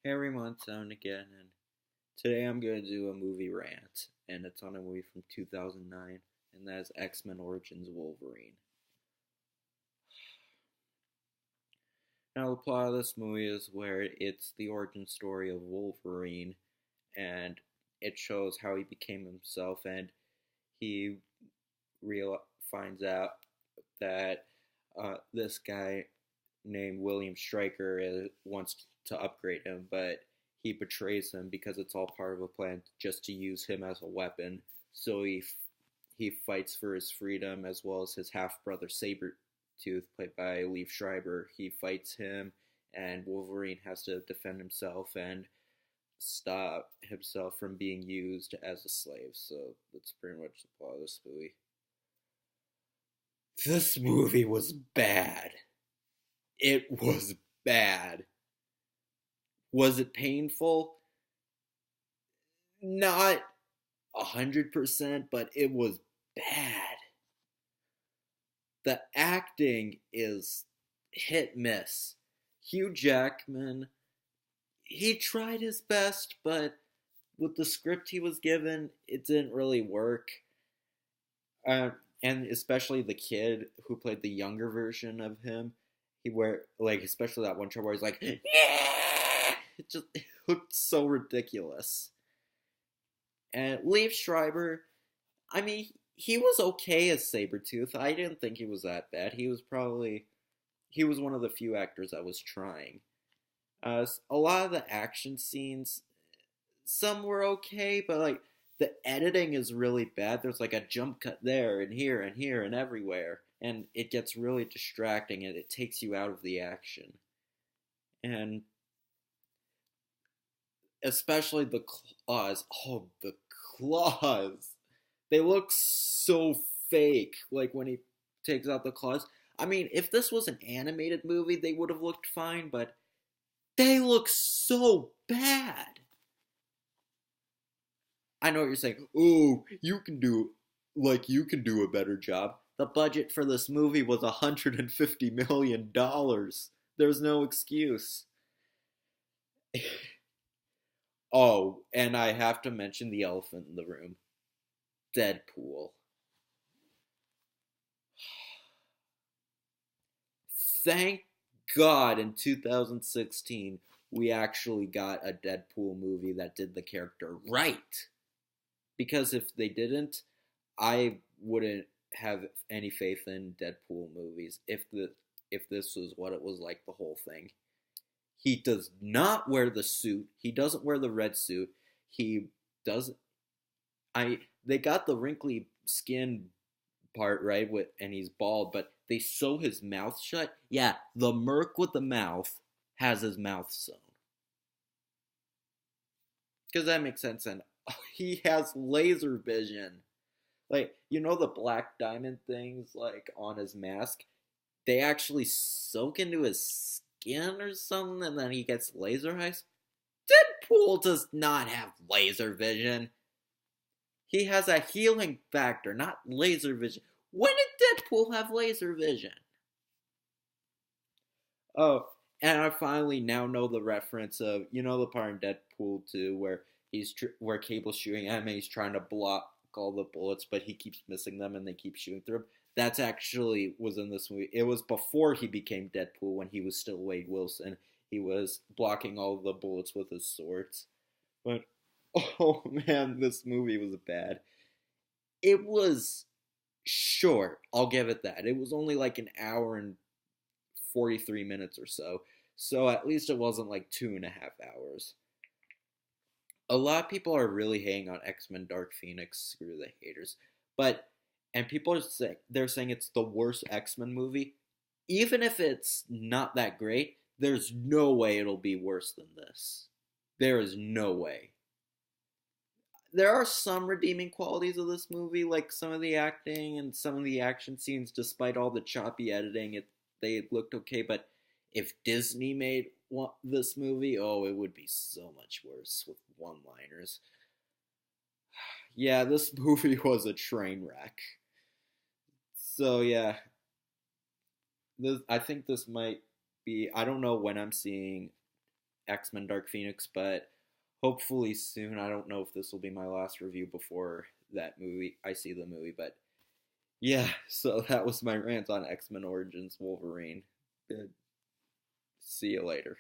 Hey everyone, Sound again, and today I'm going to do a movie rant, and it's on a movie from 2009, and that is X-Men Origins Wolverine. Now, the plot of this movie is where it's the origin story of Wolverine, and it shows how he became himself, and he finds out that this guy named William Stryker wants to upgrade him, but he betrays him because it's all part of a plan just to use him as a weapon. So he fights for his freedom as well as his half brother Sabretooth, played by Liev Schreiber. He fights him, and Wolverine has to defend himself and stop himself from being used as a slave. So that's pretty much the plot of this movie. This movie was bad. It was bad. Was it painful? Not 100%, but it was bad. The acting is hit miss. Hugh Jackman, he tried his best, but with the script he was given, it didn't really work. Uh, and especially the kid who played the younger version of him, especially that one show where he's like, yeah, it looked so ridiculous. And Liev Schreiber, I mean, he was okay as Sabretooth. I didn't think he was that bad. He was one of the few actors that was trying. A lot of the action scenes, some were okay, but like the editing is really bad. There's like a jump cut there and here and here and everywhere, and it gets really distracting and it takes you out of the action. And especially the claws. Oh, the claws. They look so fake. Like when he takes out the claws. I mean, if this was an animated movie, they would have looked fine, but they look so bad. I know what you're saying. Oh, you can do a better job. The budget for this movie was $150 million. There's no excuse. Oh, and I have to mention the elephant in the room. Deadpool. Thank God in 2016 we actually got a Deadpool movie that did the character right. Because if they didn't, I wouldn't have any faith in Deadpool movies if this was what it was like the whole thing. He does not wear the suit. He doesn't wear the red suit. He doesn't they got the wrinkly skin part right with and he's bald, but they sew his mouth shut. Yeah, the merc with the mouth has his mouth sewn. Because that makes sense, and he has laser vision. Like, you know the black diamond things like on his mask? They actually soak into his skin or something and then he gets laser eyes. Deadpool does not have laser vision. He has a healing factor, not laser vision. When did Deadpool have laser vision? Oh, and I finally now know the reference of the part in Deadpool 2 where where Cable's shooting at him and he's trying to block all the bullets, but he keeps missing them and they keep shooting through him. That's actually was in this movie. It was before he became Deadpool when he was still Wade Wilson. He was blocking all the bullets with his swords. But oh man, this movie was bad. It was short. I'll give it that. It was only like an hour and 43 minutes or so. So at least it wasn't like 2.5 hours. A lot of people are really hating on X-Men Dark Phoenix. Screw the haters. And people they're saying it's the worst X-Men movie. Even if it's not that great, there's no way it'll be worse than this. There is no way. There are some redeeming qualities of this movie, like some of the acting and some of the action scenes. Despite all the choppy editing, they looked okay. But if Disney made this movie, oh, it would be so much worse with one-liners. Yeah, this movie was a train wreck. So yeah, I think this might be. I don't know when I'm seeing X-Men Dark Phoenix, but hopefully soon. I don't know if this will be my last review before that movie. I see the movie, but yeah. So that was my rant on X-Men Origins Wolverine. Good. See you later.